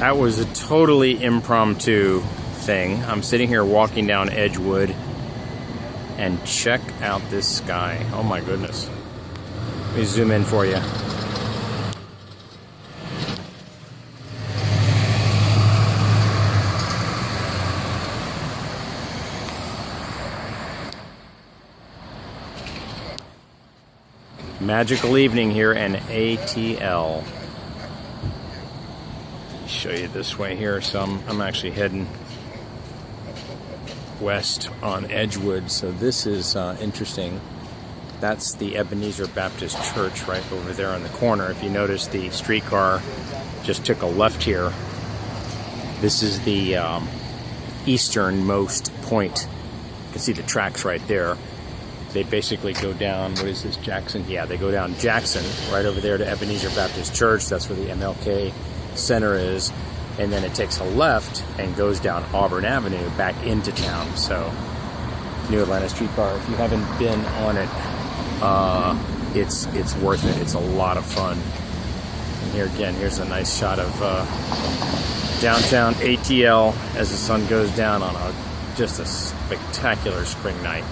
That was a totally impromptu thing. I'm sitting here walking down Edgewood, and check out this sky. Oh my goodness. Let me zoom in for you. Magical evening here in ATL. Show you this way here. So I'm actually heading west on Edgewood. So this is interesting. That's the Ebenezer Baptist Church right over there on the corner. If you notice, the streetcar just took a left here. This is the easternmost point. You can see the tracks right there. They basically go down, what is this, Jackson? Yeah, they go down Jackson, right over there to Ebenezer Baptist Church. That's where the MLK Center is. And then it takes a left and goes down Auburn Avenue back into town. So, New Atlanta Streetcar, if you haven't been on it, it's worth it. It's a lot of fun. And here again, here's a nice shot of downtown ATL as the sun goes down on just a spectacular spring night.